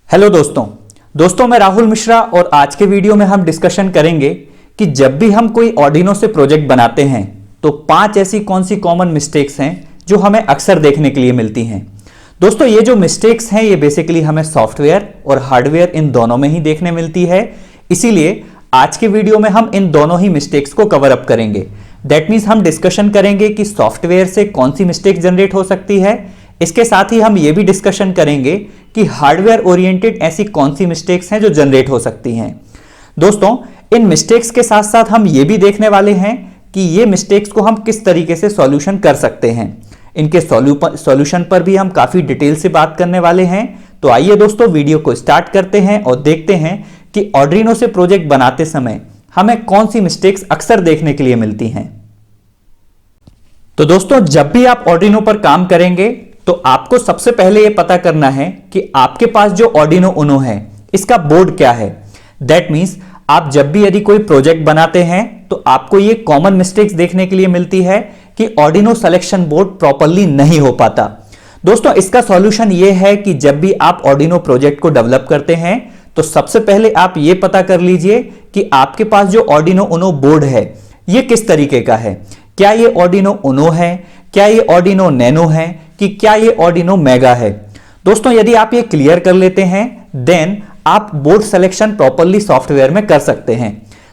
Hello दोस्तों मैं राहुल मिश्रा और आज के वीडियो में हम डिस्कशन करेंगे कि जब भी हम कोई ऑर्डिनो से प्रोजेक्ट बनाते हैं तो 5 ऐसी कौन सी कॉमन मिस्टेक्स हैं जो हमें अक्सर देखने के लिए मिलती हैं। दोस्तों ये जो मिस्टेक्स हैं ये बेसिकली हमें सॉफ्टवेयर और हार्डवेयर इन दोनों में ही देखने मिलती है, इसीलिए आज के वीडियो में हम इन दोनों ही मिस्टेक्स को कवर अप करेंगे। दैट मीन्स हम डिस्कशन करेंगे कि सॉफ्टवेयर से कौन सी मिस्टेक जनरेट हो सकती है, इसके साथ ही हम ये भी डिस्कशन करेंगे कि हार्डवेयर ओरिएंटेड ऐसी कौन सी मिस्टेक्स हैं जो जनरेट हो सकती हैं। दोस्तों इन मिस्टेक्स के साथ साथ हम ये भी देखने वाले हैं कि ये मिस्टेक्स को हम किस तरीके से सॉल्यूशन कर सकते हैं। इनके सॉल्यूशन पर भी हम काफी डिटेल से बात करने वाले हैं। तो आइए दोस्तों वीडियो को स्टार्ट करते हैं और देखते हैं कि ऑर्डिनो से प्रोजेक्ट बनाते समय हमें कौन सी मिस्टेक्स अक्सर देखने के लिए मिलती हैं। तो दोस्तों जब भी आप ऑर्डिनो पर काम करेंगे तो आपको सबसे पहले यह पता करना है कि आपके पास जो ऑर्डिनो उनो है इसका बोर्ड क्या है। दैट मीन्स आप जब भी यदि कोई प्रोजेक्ट बनाते हैं तो आपको ये कॉमन मिस्टेक्स देखने के लिए मिलती है कि ऑर्डिनो सिलेक्शन बोर्ड प्रॉपर्ली नहीं हो पाता। दोस्तों इसका सॉल्यूशन ये है कि जब भी आप ऑर्डिनो प्रोजेक्ट को डेवलप करते हैं तो सबसे पहले आप ये पता कर लीजिए कि आपके पास जो ऑर्डिनो उनो बोर्ड है ये किस तरीके का है। क्या ये ऑर्डिनो उनो है, क्या ये ऑर्डिनो नैनो है, कि क्या ये ऑर्डिनो मेगा है। दोस्तों यदि आप ये क्लियर कर लेते हैं देन आप बोर्ड सिलेक्शन प्रॉपर्ली सॉफ्टवेयर में कर सकते हैं।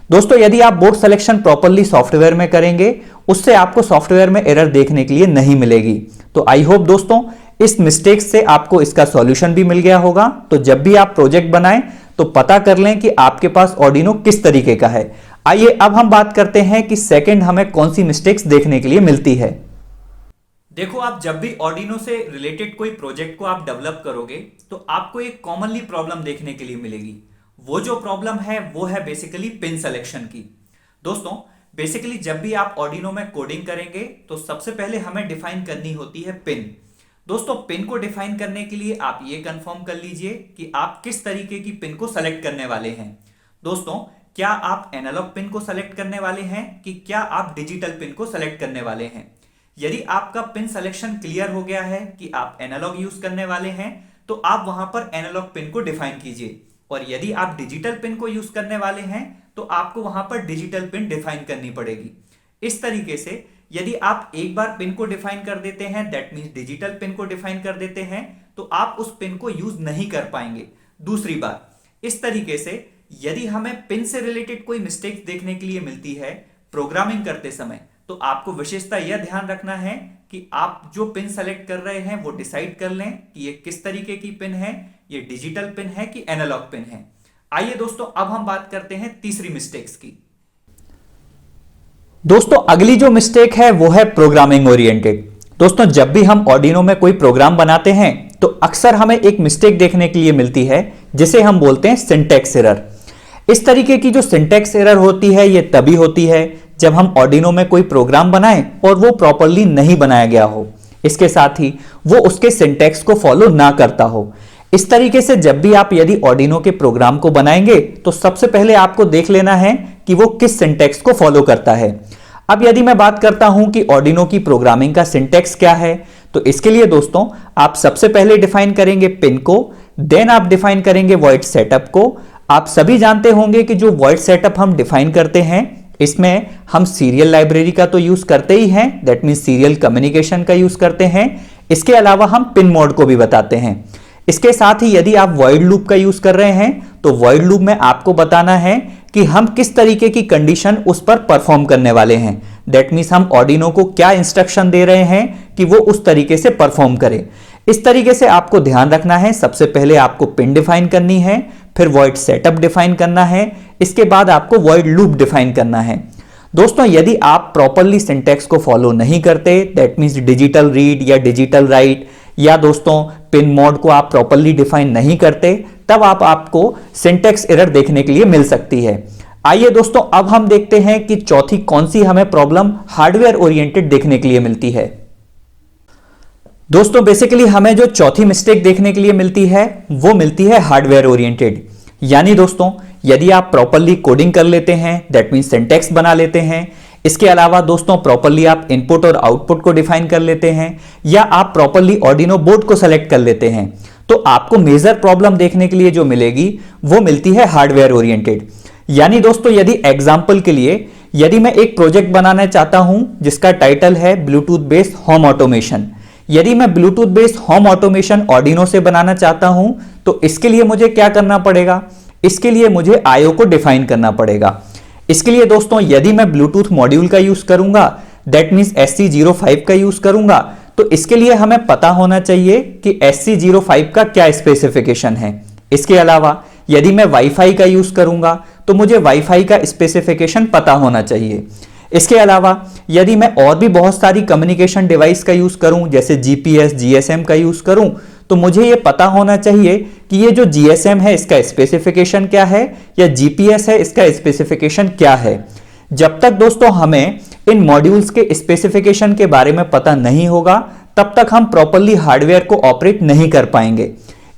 दोस्तों यदि आप बोर्ड सिलेक्शन प्रॉपर्ली सॉफ्टवेयर में करेंगे उससे आपको सॉफ्टवेयर में एरर देखने के लिए नहीं मिलेगी। तो आई होप दोस्तों इस मिस्टेक से आपको इसका सॉल्यूशन भी मिल गया होगा। तो जब भी आप प्रोजेक्ट बनाएं तो पता कर लें कि आपके पास ऑर्डिनो किस तरीके का है। आइए अब हम बात करते हैं कि सेकंड हमें कौन सी मिस्टेक्स देखने के लिए मिलती है। देखो आप जब भी ऑर्डिनो से रिलेटेड कोई प्रोजेक्ट को आप डेवलप करोगे तो आपको एक कॉमनली प्रॉब्लम देखने के लिए मिलेगी। वो जो प्रॉब्लम है वो है बेसिकली पिन सिलेक्शन की। दोस्तों बेसिकली जब भी आप ऑर्डिनो में कोडिंग करेंगे तो सबसे पहले हमें डिफाइन करनी होती है पिन। दोस्तों पिन को डिफाइन करने के लिए आप ये कंफर्म कर लीजिए कि आप किस तरीके की पिन को सेलेक्ट करने वाले हैं। दोस्तों क्या आप एनालॉग पिन को सेलेक्ट करने वाले हैं कि क्या आप डिजिटल पिन को सेलेक्ट करने वाले हैं। यदि आपका पिन सिलेक्शन क्लियर हो गया है कि आप एनालॉग यूज करने वाले हैं तो आप वहां पर एनालॉग पिन को डिफाइन कीजिए, और यदि आप डिजिटल पिन को यूज करने वाले हैं तो आपको वहां पर डिजिटल पिन डिफाइन करनी पड़ेगी। इस तरीके से यदि आप एक बार पिन को डिफाइन कर देते हैं दैट मींस डिजिटल पिन को डिफाइन कर देते हैं तो आप उस पिन को यूज नहीं कर पाएंगे। दूसरी बात इस तरीके से यदि हमें पिन से रिलेटेड कोई मिस्टेक्स देखने के लिए मिलती है प्रोग्रामिंग करते समय तो आपको विशेषता यह ध्यान रखना है कि आप जो पिन सेलेक्ट कर रहे हैं वो डिसाइड कर लें कि ये किस तरीके की पिन है, ये डिजिटल पिन है कि एनालॉग पिन है। आइए दोस्तों अब हम बात करते हैं तीसरी मिस्टेक्स की। दोस्तों अगली जो मिस्टेक है वो है प्रोग्रामिंग ओरिएंटेड। दोस्तों जब भी हम ऑर्डिनो में कोई प्रोग्राम बनाते हैं तो अक्सर हमें एक मिस्टेक देखने के लिए मिलती है जिसे हम बोलते हैं सिंटैक्स एरर। इस तरीके की जो सिंटैक्स एरर होती है ये तभी होती है जब हम ऑर्डिनो में कोई प्रोग्राम बनाएं और वो प्रॉपर्ली नहीं बनाया गया हो, इसके साथ ही वो उसके सिंटैक्स को फॉलो ना करता हो। इस तरीके से जब भी आप यदि ऑर्डिनो के प्रोग्राम को बनाएंगे तो सबसे पहले आपको देख लेना है कि वो किस सिंटैक्स को फॉलो करता है। अब यदि मैं बात करता हूं कि ऑर्डिनो की प्रोग्रामिंग का सिंटैक्स क्या है तो इसके लिए दोस्तों आप सबसे पहले डिफाइन करेंगे पिन को, देन आप डिफाइन करेंगे वॉइड सेटअप को। आप सभी जानते होंगे कि जो वॉइड सेटअप हम डिफाइन करते हैं इसमें हम सीरियल लाइब्रेरी का तो यूज करते ही हैं, दैट मींस सीरियल कम्युनिकेशन का यूज करते हैं। इसके अलावा हम पिन मोड को भी बताते हैं। इसके साथ ही यदि आप वॉइड लूप का यूज कर रहे हैं तो वॉइड लूप में आपको बताना है कि हम किस तरीके की कंडीशन उस पर परफॉर्म करने वाले हैं। दैट मींस हम ऑर्डिनो को क्या इंस्ट्रक्शन दे रहे हैं कि वो उस तरीके से परफॉर्म करे। इस तरीके से आपको ध्यान रखना है, सबसे पहले आपको पिन डिफाइन करनी है, फिर वॉइड सेटअप डिफाइन करना है, इसके बाद आपको वॉइड लूप डिफाइन करना है। दोस्तों यदि आप प्रॉपर्ली सिंटैक्स को फॉलो नहीं करते दैट मींस डिजिटल रीड या डिजिटल राइट या दोस्तों पिन मोड को आप प्रॉपर्ली डिफाइन नहीं करते तब आपको सिंटैक्स एरर देखने के लिए मिल सकती है। आइए दोस्तों अब हम देखते हैं कि चौथी कौन सी हमें प्रॉब्लम हार्डवेयर ओरिएंटेड देखने के लिए मिलती है। दोस्तों बेसिकली हमें जो चौथी मिस्टेक देखने के लिए मिलती है वो मिलती है हार्डवेयर ओरिएंटेड। यानी दोस्तों यदि आप प्रॉपर्ली कोडिंग कर लेते हैं दैट मींस सिंटैक्स बना लेते हैं, इसके अलावा दोस्तों प्रॉपर्ली आप इनपुट और आउटपुट को डिफाइन कर लेते हैं या आप प्रॉपर्ली आर्डिनो बोर्ड को सेलेक्ट कर लेते हैं, तो आपको मेजर प्रॉब्लम देखने के लिए जो मिलेगी वो मिलती है हार्डवेयर ओरिएंटेड। यानी दोस्तों यदि एग्जांपल के लिए यदि मैं एक प्रोजेक्ट बनाना चाहता हूं जिसका टाइटल है ब्लूटूथ बेस्ड होम ऑटोमेशन, यदि मैं Bluetooth based home automation Arduino से बनाना चाहता हूं तो इसके लिए मुझे क्या करना पड़ेगा, इसके लिए मुझे आईओ को डिफाइन करना पड़ेगा। इसके लिए दोस्तों यदि मैं ब्लूटूथ मॉड्यूल का यूज करूंगा, दैट मींस SC05 का यूज करूंगा, तो इसके लिए हमें पता होना चाहिए कि SC05 का क्या स्पेसिफिकेशन है। इसके अलावा यदि मैं वाईफाई का यूज करूंगा तो मुझे वाईफाई का स्पेसिफिकेशन पता होना चाहिए। इसके अलावा यदि मैं और भी बहुत सारी कम्युनिकेशन डिवाइस का यूज करूं, जैसे GPS, GSM का यूज करूं, तो मुझे यह पता होना चाहिए कि ये जो GSM है इसका स्पेसिफिकेशन क्या है या GPS है इसका स्पेसिफिकेशन क्या है। जब तक दोस्तों हमें इन मॉड्यूल्स के स्पेसिफिकेशन के बारे में पता नहीं होगा तब तक हम प्रॉपर्ली हार्डवेयर को ऑपरेट नहीं कर पाएंगे।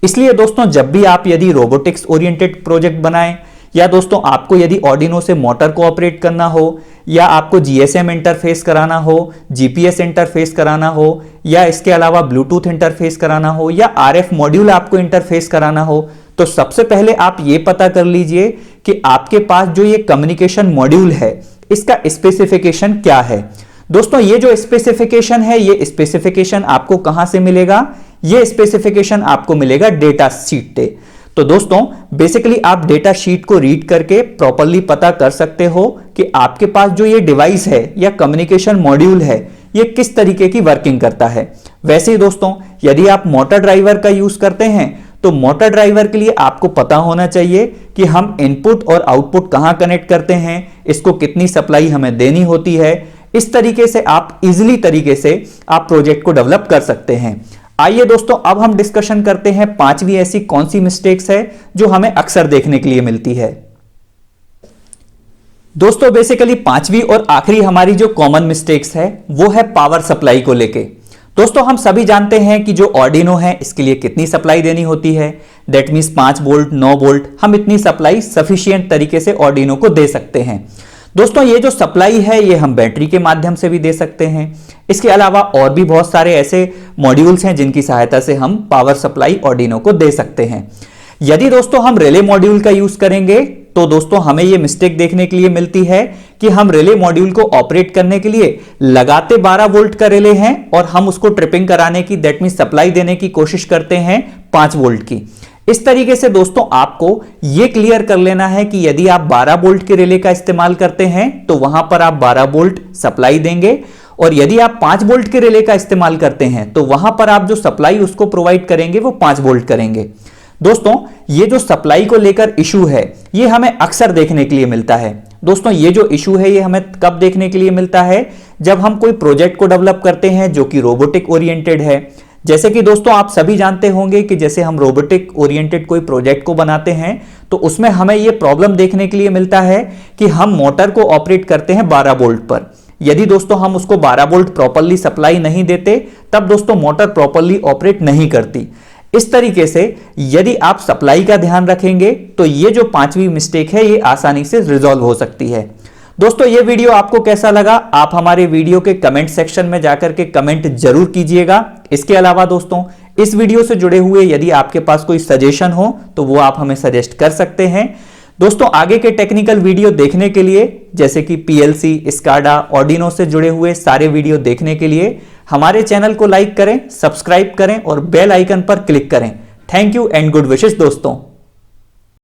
इसलिए दोस्तों जब भी आप यदि रोबोटिक्स ओरिएंटेड प्रोजेक्ट बनाएं या दोस्तों आपको यदि आर्डिनो से मोटर को ऑपरेट करना हो या आपको GSM इंटरफेस कराना हो, GPS इंटरफेस कराना हो या इसके अलावा ब्लूटूथ इंटरफेस कराना हो या RF मॉड्यूल आपको इंटरफेस कराना हो, तो सबसे पहले आप ये पता कर लीजिए कि आपके पास जो ये कम्युनिकेशन मॉड्यूल है इसका स्पेसिफिकेशन क्या है। दोस्तों ये जो स्पेसिफिकेशन है ये स्पेसिफिकेशन आपको कहां से मिलेगा, ये स्पेसिफिकेशन आपको मिलेगा डेटा शीट से। तो दोस्तों बेसिकली आप डेटा शीट को रीड करके प्रॉपर्ली पता कर सकते हो कि आपके पास जो ये डिवाइस है या कम्युनिकेशन मॉड्यूल है ये किस तरीके की वर्किंग करता है। वैसे ही दोस्तों यदि आप मोटर ड्राइवर का यूज करते हैं तो मोटर ड्राइवर के लिए आपको पता होना चाहिए कि हम इनपुट और आउटपुट कहां कनेक्ट करते हैं, इसको कितनी सप्लाई हमें देनी होती है। इस तरीके से आप इजीली तरीके से आप प्रोजेक्ट को डेवलप कर सकते हैं। आइए दोस्तों अब हम डिस्कशन करते हैं पांचवी ऐसी कौन सी मिस्टेक्स है जो हमें अक्सर देखने के लिए मिलती है। दोस्तों बेसिकली पांचवी और आखिरी हमारी जो कॉमन मिस्टेक्स है वो है पावर सप्लाई को लेके। दोस्तों हम सभी जानते हैं कि जो आर्डिनो है इसके लिए कितनी सप्लाई देनी होती है, दैट मींस 5 वोल्ट 9 वोल्ट, हम इतनी सप्लाई सफिशिएंट तरीके से आर्डिनो को दे सकते हैं। दोस्तों ये जो सप्लाई है ये हम बैटरी के माध्यम से भी दे सकते हैं। इसके अलावा और भी बहुत सारे ऐसे मॉड्यूल्स हैं जिनकी सहायता से हम पावर सप्लाई आर्डिनो को दे सकते हैं। यदि दोस्तों हम रिले मॉड्यूल का यूज करेंगे तो दोस्तों हमें यह मिस्टेक देखने के लिए मिलती है कि हम रिले मॉड्यूल को ऑपरेट करने के लिए लगाते 12 वोल्ट का रिले हैं और हम उसको ट्रिपिंग कराने की, दैट मींस सप्लाई देने की कोशिश करते हैं 5 वोल्ट की। इस तरीके से दोस्तों आपको यह क्लियर कर लेना है कि यदि आप 12 वोल्ट के रिले का इस्तेमाल करते हैं तो वहां पर आप 12 वोल्ट सप्लाई देंगे, और यदि आप 5 वोल्ट के रिले का इस्तेमाल करते हैं तो वहां पर आप जो सप्लाई उसको प्रोवाइड करेंगे वो 5 वोल्ट करेंगे। दोस्तों ये जो सप्लाई को लेकर इशू है ये हमें अक्सर देखने के लिए मिलता है। दोस्तों ये जो इशू है ये हमें कब देखने के लिए मिलता है, जब हम कोई प्रोजेक्ट को डेवलप करते हैं जो कि रोबोटिक ओरिएंटेड है। जैसे कि दोस्तों आप सभी जानते होंगे कि जैसे हम रोबोटिक ओरिएंटेड कोई प्रोजेक्ट को बनाते हैं तो उसमें हमें यह प्रॉब्लम देखने के लिए मिलता है कि हम मोटर को ऑपरेट करते हैं 12 वोल्ट पर। यदि दोस्तों हम उसको 12 वोल्ट प्रॉपर्ली सप्लाई नहीं देते तब दोस्तों मोटर प्रॉपर्ली ऑपरेट नहीं करती। इस तरीके से यदि आप सप्लाई का ध्यान रखेंगे तो ये जो पांचवी मिस्टेक है ये आसानी से रिजॉल्व हो सकती है। दोस्तों ये वीडियो आपको कैसा लगा आप हमारे वीडियो के कमेंट सेक्शन में जाकर के कमेंट जरूर कीजिएगा। इसके अलावा दोस्तों इस वीडियो से जुड़े हुए यदि आपके पास कोई सजेशन हो तो वो आप हमें सजेस्ट कर सकते हैं। दोस्तों आगे के टेक्निकल वीडियो देखने के लिए, जैसे कि PLC, स्काडा, आर्डिनो से जुड़े हुए सारे वीडियो देखने के लिए हमारे चैनल को लाइक करें, सब्सक्राइब करें और बेल आइकन पर क्लिक करें। Thank you and good wishes दोस्तों।